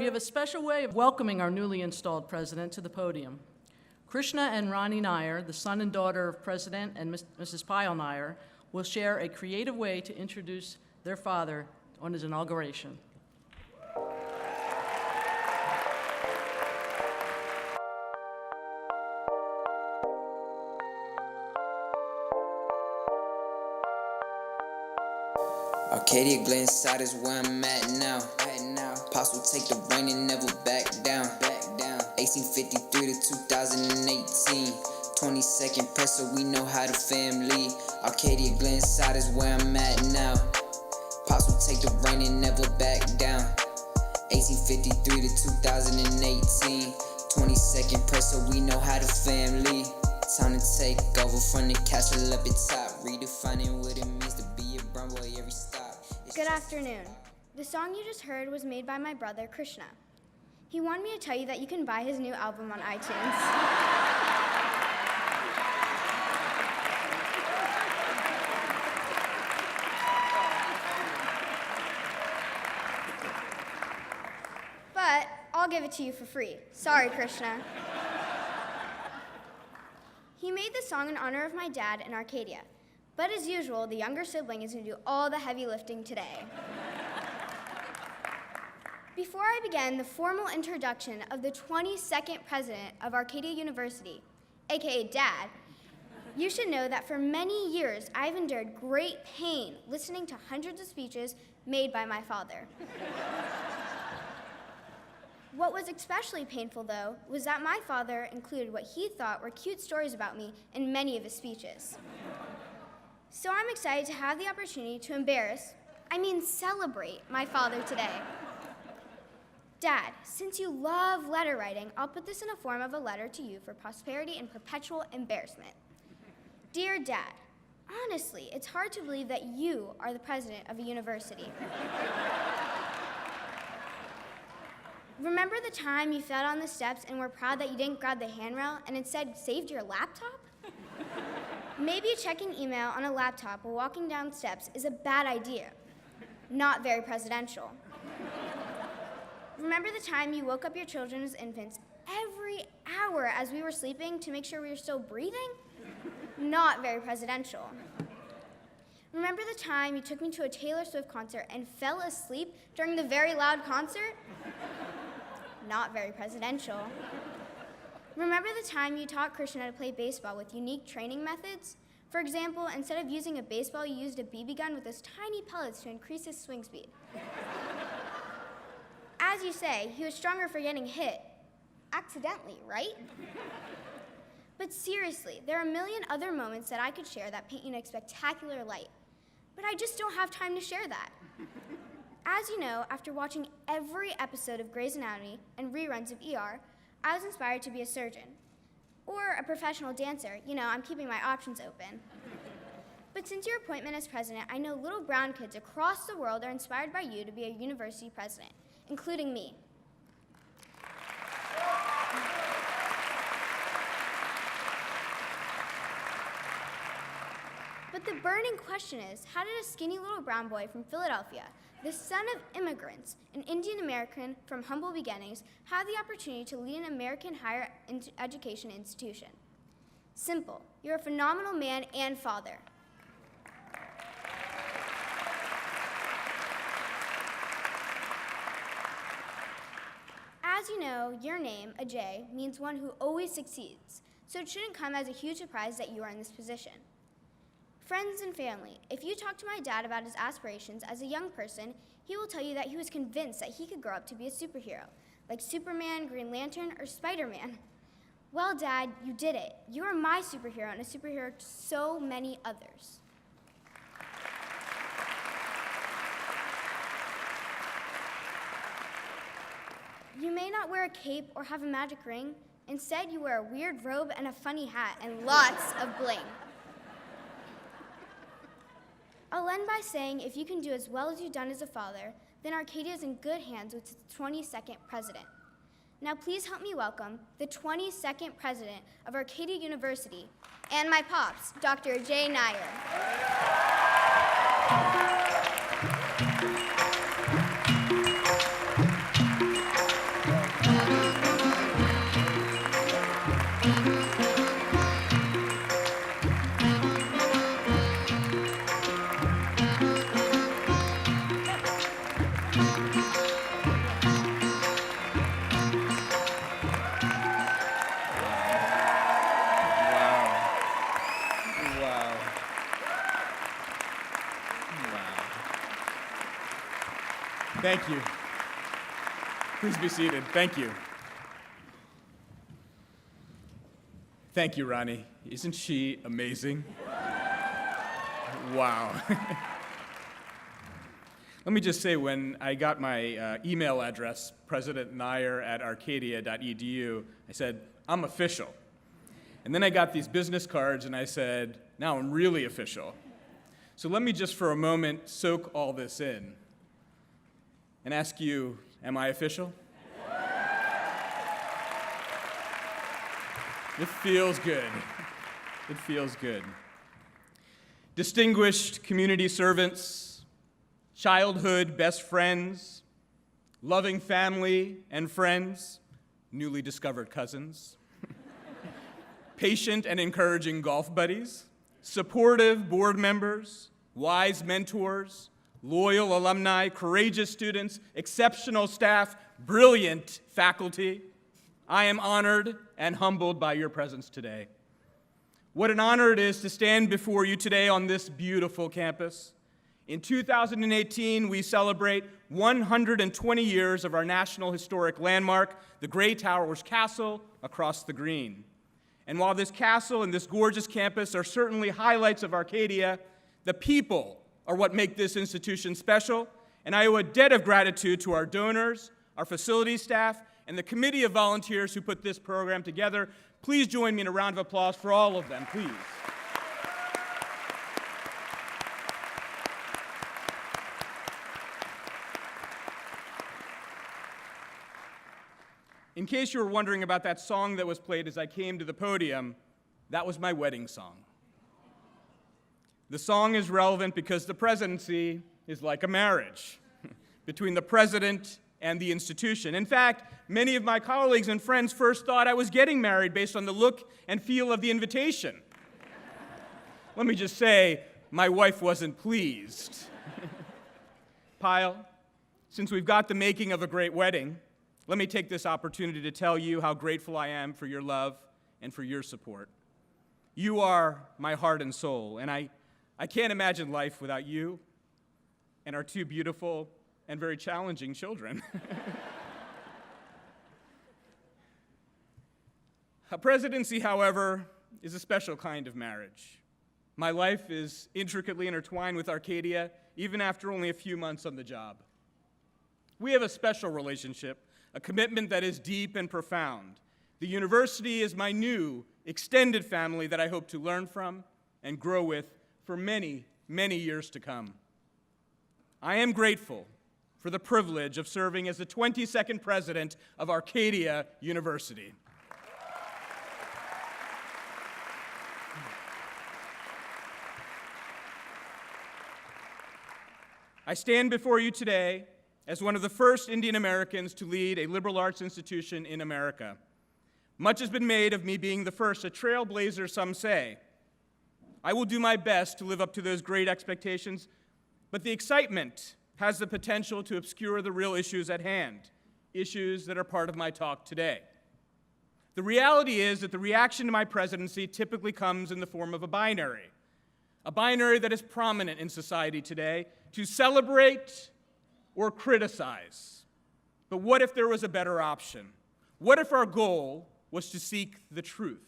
have a special way of welcoming our newly installed president to the podium. Krishna and Rani Nair, the son and daughter of President and Mrs. Payal Nair, will share a creative way to introduce their father on his inauguration. Arcadia, Glenside is where I'm at now. Pops will take the rain and never back down. 1853 to 2018. 22nd press, so we know how the family. Arcadia, Glenside is where I'm at now. Pops will take the rain and never back down. 1853 to 2018. 22nd press, so we know how the family. Time to take over from the castle up at top. Redefining what it means to be a brown boy every stop. Good afternoon. The song you just heard was made by my brother, Krishna. He wanted me to tell you that you can buy his new album on iTunes. But I'll give it to you for free. Sorry, Krishna. He made the song in honor of my dad in Arcadia. But as usual, the younger sibling is going to do all the heavy lifting today. Before I begin the formal introduction of the 22nd president of Arcadia University, aka Dad, you should know that for many years I've endured great pain listening to hundreds of speeches made by my father. What was especially painful, though, was that my father included what he thought were cute stories about me in many of his speeches. So I'm excited to have the opportunity to celebrate my father today. Dad, since you love letter writing, I'll put this in a form of a letter to you for prosperity and perpetual embarrassment. Dear Dad, honestly, it's hard to believe that you are the president of a university. Remember the time you fell on the steps and were proud that you didn't grab the handrail and instead saved your laptop? Maybe checking email on a laptop while walking down steps is a bad idea. Not very presidential. Remember the time you woke up your children as infants every hour as we were sleeping to make sure we were still breathing? Not very presidential. Remember the time you took me to a Taylor Swift concert and fell asleep during the very loud concert? Not very presidential. Remember the time you taught Krishna to play baseball with unique training methods? For example, instead of using a baseball, you used a BB gun with those tiny pellets to increase his swing speed. As you say, he was stronger for getting hit. Accidentally, right? But seriously, there are a million other moments that I could share that paint you in a spectacular light. But I just don't have time to share that. As you know, after watching every episode of Grey's Anatomy and reruns of ER, I was inspired to be a surgeon. Or a professional dancer. You know, I'm keeping my options open. But since your appointment as president, I know little brown kids across the world are inspired by you to be a university president, including me. But the burning question is, how did a skinny little brown boy from Philadelphia, the son of immigrants, an Indian American from humble beginnings, have the opportunity to lead an American higher education institution? Simple. You're a phenomenal man and father. As you know, your name, Ajay, means one who always succeeds, so it shouldn't come as a huge surprise that you are in this position. Friends and family, if you talk to my dad about his aspirations as a young person, he will tell you that he was convinced that he could grow up to be a superhero, like Superman, Green Lantern, or Spider-Man. Well, Dad, you did it. You are my superhero and a superhero to so many others. You may not wear a cape or have a magic ring. Instead, you wear a weird robe and a funny hat and lots of bling. I'll end by saying if you can do as well as you've done as a father, then Arcadia is in good hands with its 22nd president. Now please help me welcome the 22nd president of Arcadia University and my pops, Dr. Ajay Nair. Thank you. Please be seated. Thank you. Thank you, Ronnie. Isn't she amazing? Wow. Let me just say, when I got my email address, presidentnair@arcadia.edu, I said, I'm official. And then I got these business cards, and I said, now I'm really official. So let me just for a moment soak all this in and ask you, am I official? It feels good. It feels good. Distinguished community servants, childhood best friends, loving family and friends, newly discovered cousins, patient and encouraging golf buddies, supportive board members, wise mentors, loyal alumni, courageous students, exceptional staff, brilliant faculty. I am honored and humbled by your presence today. What an honor it is to stand before you today on this beautiful campus. In 2018, we celebrate 120 years of our national historic landmark, the Gray Towers Castle across the green. And while this castle and this gorgeous campus are certainly highlights of Arcadia, the people are what make this institution special, and I owe a debt of gratitude to our donors, our facility staff, and the committee of volunteers who put this program together. Please join me in a round of applause for all of them, please. In case you were wondering about that song that was played as I came to the podium, that was my wedding song. The song is relevant because the presidency is like a marriage between the president and the institution. In fact, many of my colleagues and friends first thought I was getting married based on the look and feel of the invitation. Let me just say, my wife wasn't pleased. Pyle, since we've got the making of a great wedding, let me take this opportunity to tell you how grateful I am for your love and for your support. You are my heart and soul, and I can't imagine life without you and our two beautiful and very challenging children. A presidency, however, is a special kind of marriage. My life is intricately intertwined with Arcadia, even after only a few months on the job. We have a special relationship, a commitment that is deep and profound. The university is my new, extended family that I hope to learn from and grow with for many, many years to come. I am grateful for the privilege of serving as the 22nd president of Arcadia University. I stand before you today as one of the first Indian Americans to lead a liberal arts institution in America. Much has been made of me being the first, a trailblazer, some say. I will do my best to live up to those great expectations, but the excitement has the potential to obscure the real issues at hand, issues that are part of my talk today. The reality is that the reaction to my presidency typically comes in the form of a binary that is prominent in society today, to celebrate or criticize. But what if there was a better option? What if our goal was to seek the truth?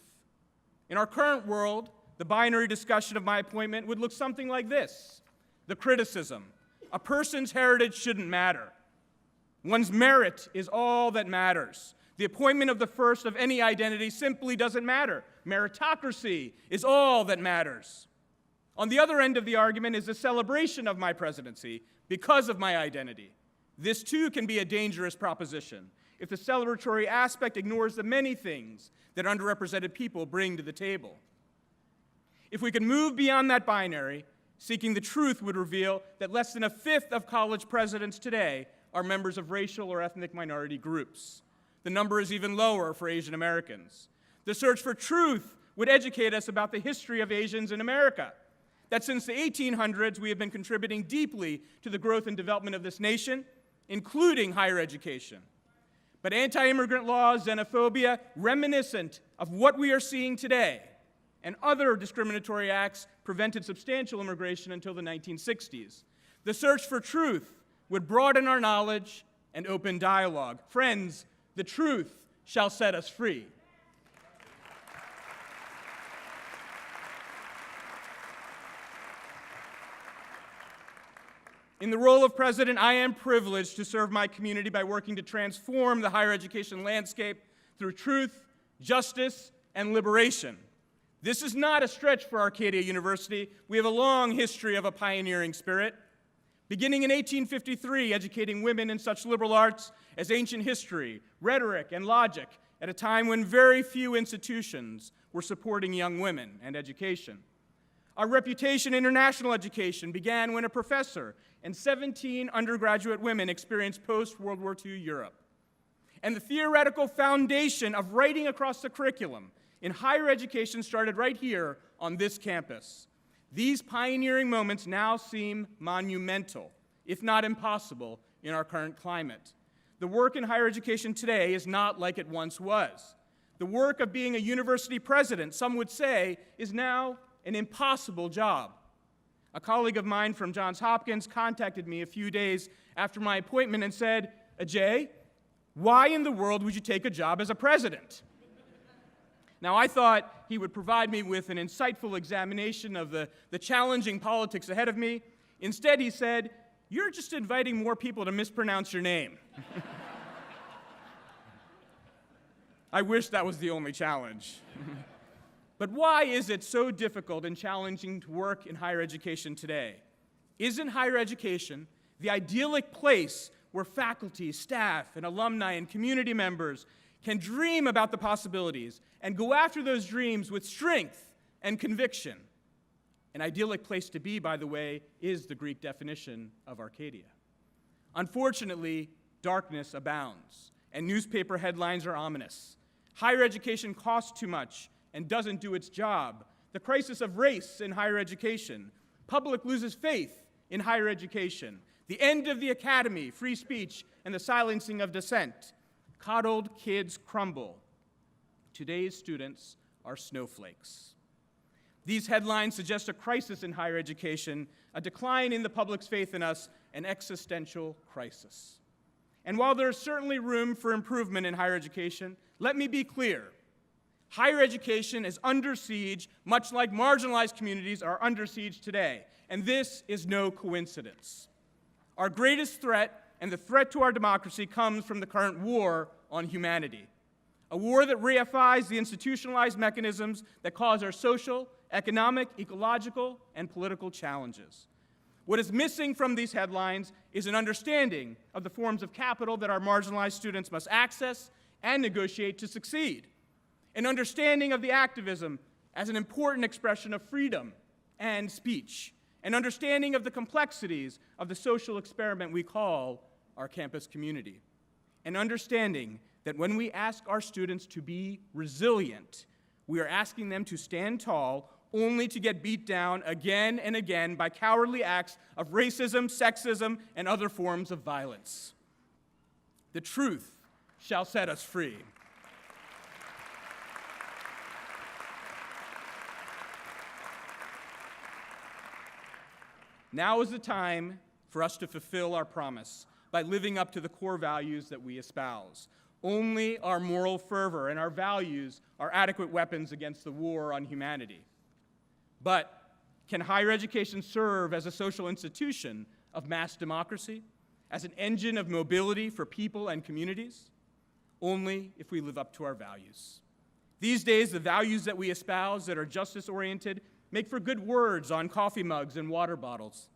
In our current world, the binary discussion of my appointment would look something like this: the criticism. A person's heritage shouldn't matter. One's merit is all that matters. The appointment of the first of any identity simply doesn't matter. Meritocracy is all that matters. On the other end of the argument is a celebration of my presidency because of my identity. This too can be a dangerous proposition if the celebratory aspect ignores the many things that underrepresented people bring to the table. If we could move beyond that binary, seeking the truth would reveal that less than a fifth of college presidents today are members of racial or ethnic minority groups. The number is even lower for Asian Americans. The search for truth would educate us about the history of Asians in America, that since the 1800s we have been contributing deeply to the growth and development of this nation, including higher education. But anti-immigrant laws, xenophobia, reminiscent of what we are seeing today, and other discriminatory acts prevented substantial immigration until the 1960s. The search for truth would broaden our knowledge and open dialogue. Friends, the truth shall set us free. In the role of president, I am privileged to serve my community by working to transform the higher education landscape through truth, justice, and liberation. This is not a stretch for Arcadia University. We have a long history of a pioneering spirit. Beginning in 1853, educating women in such liberal arts as ancient history, rhetoric, and logic, at a time when very few institutions were supporting young women and education. Our reputation in international education began when a professor and 17 undergraduate women experienced post-World War II Europe. And the theoretical foundation of writing across the curriculum in higher education started right here on this campus. These pioneering moments now seem monumental, if not impossible, in our current climate. The work in higher education today is not like it once was. The work of being a university president, some would say, is now an impossible job. A colleague of mine from Johns Hopkins contacted me a few days after my appointment and said, "Ajay, why in the world would you take a job as a president?" Now, I thought he would provide me with an insightful examination of the challenging politics ahead of me. Instead, he said, "You're just inviting more people to mispronounce your name." I wish that was the only challenge. But why is it so difficult and challenging to work in higher education today? Isn't higher education the idyllic place where faculty, staff, and alumni and community members can dream about the possibilities and go after those dreams with strength and conviction? An idyllic place to be, by the way, is the Greek definition of Arcadia. Unfortunately, darkness abounds, and newspaper headlines are ominous. Higher education costs too much and doesn't do its job. The crisis of race in higher education. Public loses faith in higher education. The end of the academy, free speech, and the silencing of dissent. Coddled kids crumble. Today's students are snowflakes. These headlines suggest a crisis in higher education, a decline in the public's faith in us, an existential crisis. And while there is certainly room for improvement in higher education, let me be clear. Higher education is under siege, much like marginalized communities are under siege today, and this is no coincidence. Our greatest threat and the threat to our democracy comes from the current war on humanity, a war that reifies the institutionalized mechanisms that cause our social, economic, ecological, and political challenges. What is missing from these headlines is an understanding of the forms of capital that our marginalized students must access and negotiate to succeed. An understanding of the activism as an important expression of freedom and speech. An understanding of the complexities of the social experiment we call our campus community. An understanding that when we ask our students to be resilient, we are asking them to stand tall only to get beat down again and again by cowardly acts of racism, sexism, and other forms of violence. The truth shall set us free. Now is the time for us to fulfill our promise by living up to the core values that we espouse. Only our moral fervor and our values are adequate weapons against the war on humanity. But can higher education serve as a social institution of mass democracy, as an engine of mobility for people and communities? Only if we live up to our values. These days, the values that we espouse that are justice-oriented make for good words on coffee mugs and water bottles.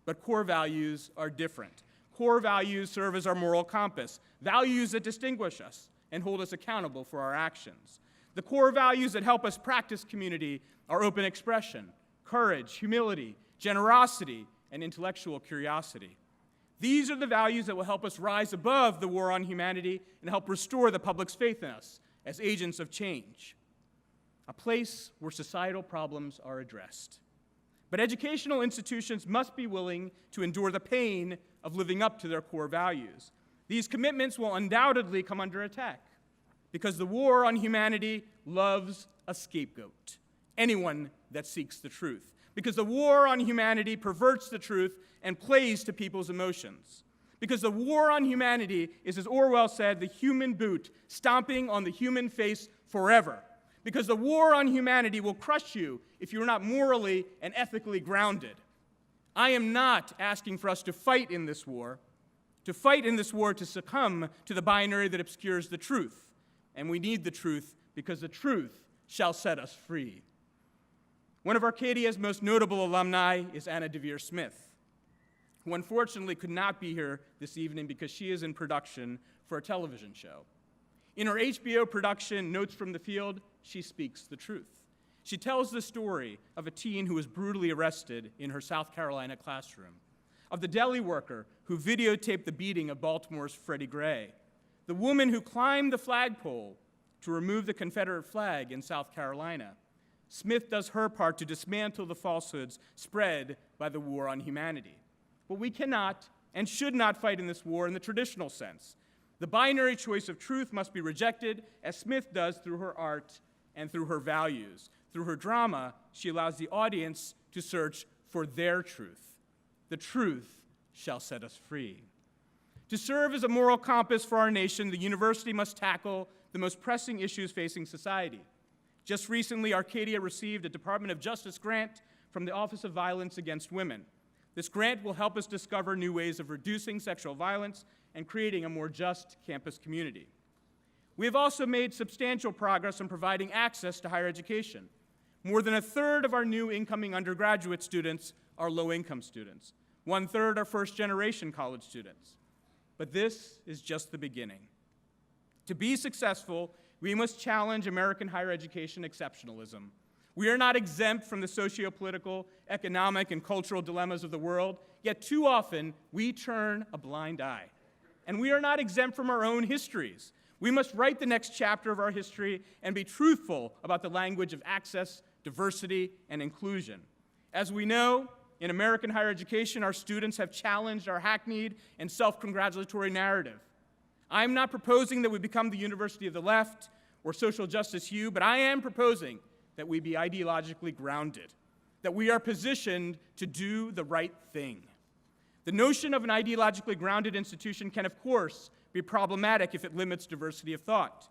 But core values are different. Core values serve as our moral compass, values that distinguish us and hold us accountable for our actions. The core values that help us practice community are open expression, courage, humility, generosity, and intellectual curiosity. These are the values that will help us rise above the war on humanity and help restore the public's faith in us as agents of change. A place where societal problems are addressed. But educational institutions must be willing to endure the pain of living up to their core values. These commitments will undoubtedly come under attack because the war on humanity loves a scapegoat, anyone that seeks the truth. Because the war on humanity perverts the truth and plays to people's emotions. Because the war on humanity is, as Orwell said, the human boot stomping on the human face forever. Because the war on humanity will crush you if you're not morally and ethically grounded. I am not asking for us to fight in this war, to succumb to the binary that obscures the truth. And we need the truth because the truth shall set us free. One of Arcadia's most notable alumni is Anna Devere Smith, who unfortunately could not be here this evening because she is in production for a television show. In her HBO production, Notes from the Field, she speaks the truth. She tells the story of a teen who was brutally arrested in her South Carolina classroom, of the deli worker who videotaped the beating of Baltimore's Freddie Gray, the woman who climbed the flagpole to remove the Confederate flag in South Carolina. Smith does her part to dismantle the falsehoods spread by the war on humanity. But we cannot and should not fight in this war in the traditional sense. The binary choice of truth must be rejected, as Smith does through her art and through her values. Through her drama, she allows the audience to search for their truth. The truth shall set us free. To serve as a moral compass for our nation, the university must tackle the most pressing issues facing society. Just recently, Arcadia received a Department of Justice grant from the Office of Violence Against Women. This grant will help us discover new ways of reducing sexual violence and creating a more just campus community. We have also made substantial progress in providing access to higher education. More than a third of our new incoming undergraduate students are low-income students. 1/3 are first-generation college students. But this is just the beginning. To be successful, we must challenge American higher education exceptionalism. We are not exempt from the socio-political, economic, and cultural dilemmas of the world, yet too often we turn a blind eye. And we are not exempt from our own histories. We must write the next chapter of our history and be truthful about the language of access, diversity, and inclusion. As we know, in American higher education, our students have challenged our hackneyed and self-congratulatory narrative. I'm not proposing that we become the University of the Left or social justice U, but I am proposing that we be ideologically grounded, that we are positioned to do the right thing. The notion of an ideologically grounded institution can, of course, be problematic if it limits diversity of thought.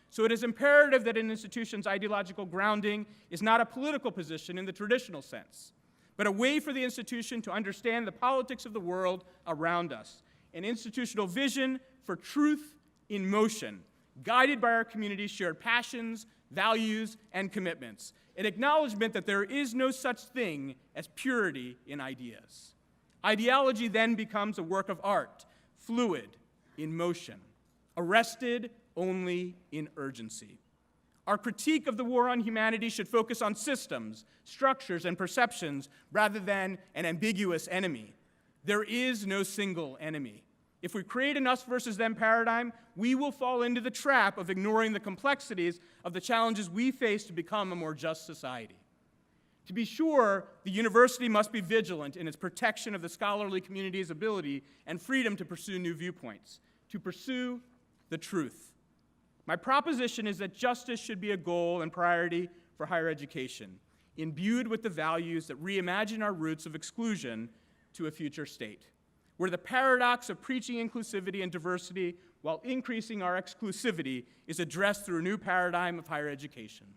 So it is imperative that an institution's ideological grounding is not a political position in the traditional sense, but a way for the institution to understand the politics of the world around us, an institutional vision for truth in motion, guided by our community's shared passions, values, and commitments, an acknowledgement that there is no such thing as purity in ideas. Ideology then becomes a work of art, fluid, in motion, arrested only in urgency. Our critique of the war on humanity should focus on systems, structures, and perceptions rather than an ambiguous enemy. There is no single enemy. If we create an us versus them paradigm, we will fall into the trap of ignoring the complexities of the challenges we face to become a more just society. To be sure, the university must be vigilant in its protection of the scholarly community's ability and freedom to pursue new viewpoints, to pursue the truth. My proposition is that justice should be a goal and priority for higher education, imbued with the values that reimagine our roots of exclusion to a future state, where the paradox of preaching inclusivity and diversity while increasing our exclusivity is addressed through a new paradigm of higher education.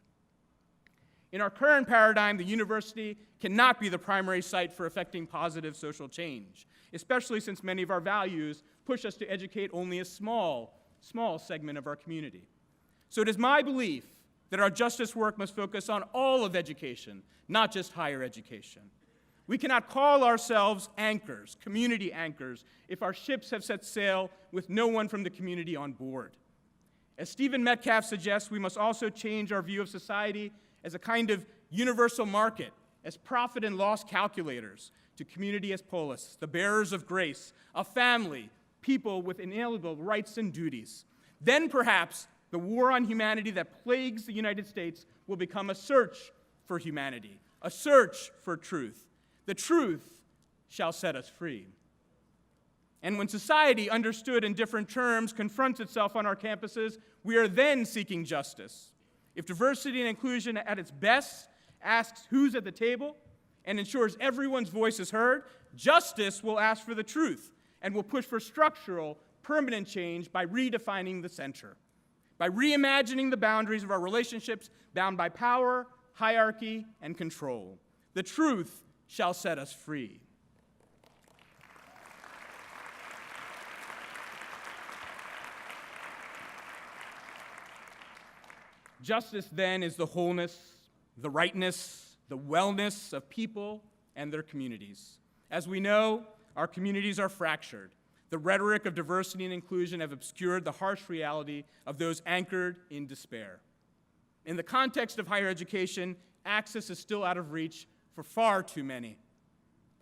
In our current paradigm, the university cannot be the primary site for effecting positive social change, especially since many of our values push us to educate only a small segment of our community. So it is my belief that our justice work must focus on all of education, not just higher education. We cannot call ourselves anchors, community anchors, if our ships have set sail with no one from the community on board. As Stephen Metcalf suggests, we must also change our view of society as a kind of universal market, as profit and loss calculators, to community as polis, the bearers of grace, a family, people with inalienable rights and duties. Then perhaps the war on humanity that plagues the United States will become a search for humanity, a search for truth. The truth shall set us free. And when society, understood in different terms, confronts itself on our campuses, we are then seeking justice. If diversity and inclusion at its best asks who's at the table and ensures everyone's voice is heard, justice will ask for the truth and will push for structural, permanent change by redefining the center, by reimagining the boundaries of our relationships bound by power, hierarchy, and control. The truth shall set us free. Justice, then, is the wholeness, the rightness, the wellness of people and their communities. As we know, our communities are fractured. The rhetoric of diversity and inclusion have obscured the harsh reality of those anchored in despair. In the context of higher education, access is still out of reach for far too many.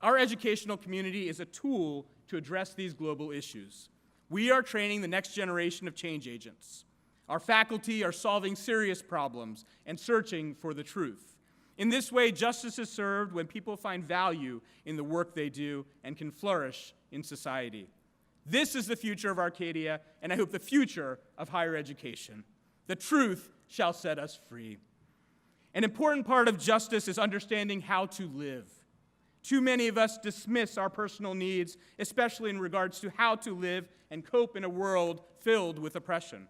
Our educational community is a tool to address these global issues. We are training the next generation of change agents. Our faculty are solving serious problems and searching for the truth. In this way, justice is served when people find value in the work they do and can flourish in society. This is the future of Arcadia, and I hope the future of higher education. The truth shall set us free. An important part of justice is understanding how to live. Too many of us dismiss our personal needs, especially in regards to how to live and cope in a world filled with oppression.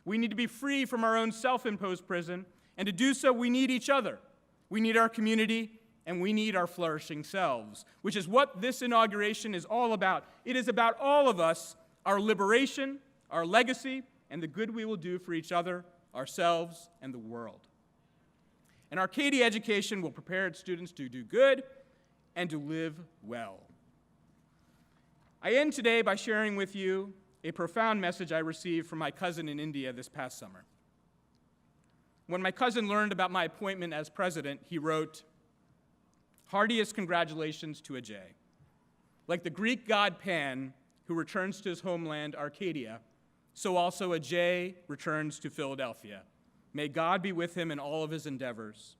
We need to be free from our own self-imposed prison, and to do so, we need each other. We need our community, and we need our flourishing selves, which is what this inauguration is all about. It is about all of us, our liberation, our legacy, and the good we will do for each other, ourselves, and the world. And Arcadia education will prepare its students to do good and to live well. I end today by sharing with you a profound message I received from my cousin in India this past summer. When my cousin learned about my appointment as president, he wrote, "Heartiest congratulations to Ajay. Like the Greek god Pan, who returns to his homeland, Arcadia, so also Ajay returns to Philadelphia. May God be with him in all of his endeavors."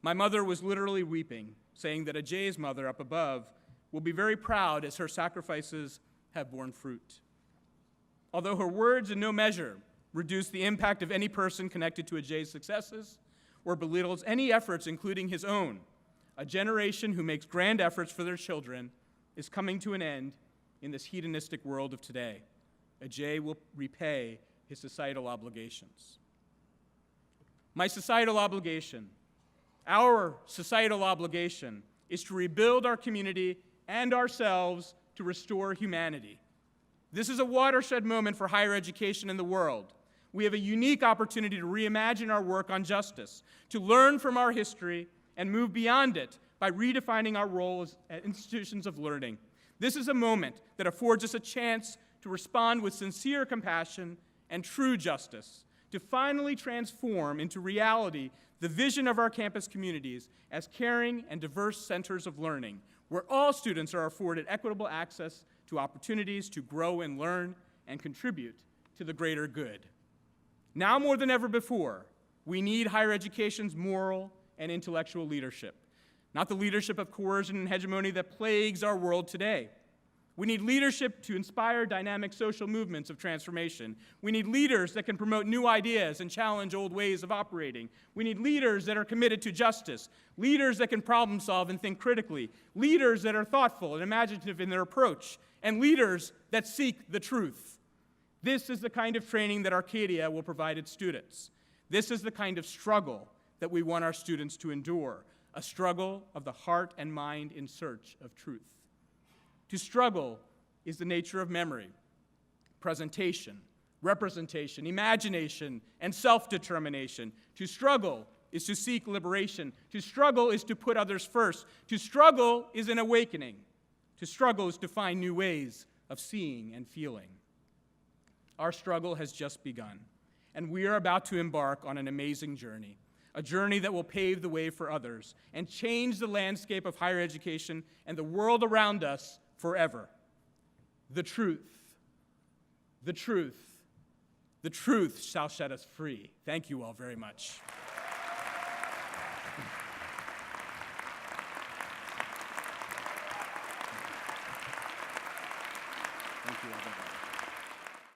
My mother was literally weeping, saying that Ajay's mother up above will be very proud as her sacrifices have borne fruit. Although her words in no measure reduce the impact of any person connected to Ajay's successes or belittles any efforts, including his own, a generation who makes grand efforts for their children is coming to an end in this hedonistic world of today. Ajay will repay his societal obligations. My societal obligation, our societal obligation, is to rebuild our community and ourselves to restore humanity. This is a watershed moment for higher education in the world. We have a unique opportunity to reimagine our work on justice, to learn from our history and move beyond it by redefining our role as institutions of learning. This is a moment that affords us a chance to respond with sincere compassion and true justice, to finally transform into reality the vision of our campus communities as caring and diverse centers of learning, where all students are afforded equitable access to opportunities to grow and learn and contribute to the greater good. Now more than ever before, we need higher education's moral and intellectual leadership, not the leadership of coercion and hegemony that plagues our world today. We need leadership to inspire dynamic social movements of transformation. We need leaders that can promote new ideas and challenge old ways of operating. We need leaders that are committed to justice, leaders that can problem solve and think critically, leaders that are thoughtful and imaginative in their approach, and leaders that seek the truth. This is the kind of training that Arcadia will provide its students. This is the kind of struggle that we want our students to endure, a struggle of the heart and mind in search of truth. To struggle is the nature of memory, presentation, representation, imagination, and self-determination. To struggle is to seek liberation. To struggle is to put others first. To struggle is an awakening. To struggle is to find new ways of seeing and feeling. Our struggle has just begun, and we are about to embark on an amazing journey, a journey that will pave the way for others and change the landscape of higher education and the world around us forever. The truth shall set us free. Thank you all very much. Thank you all very much.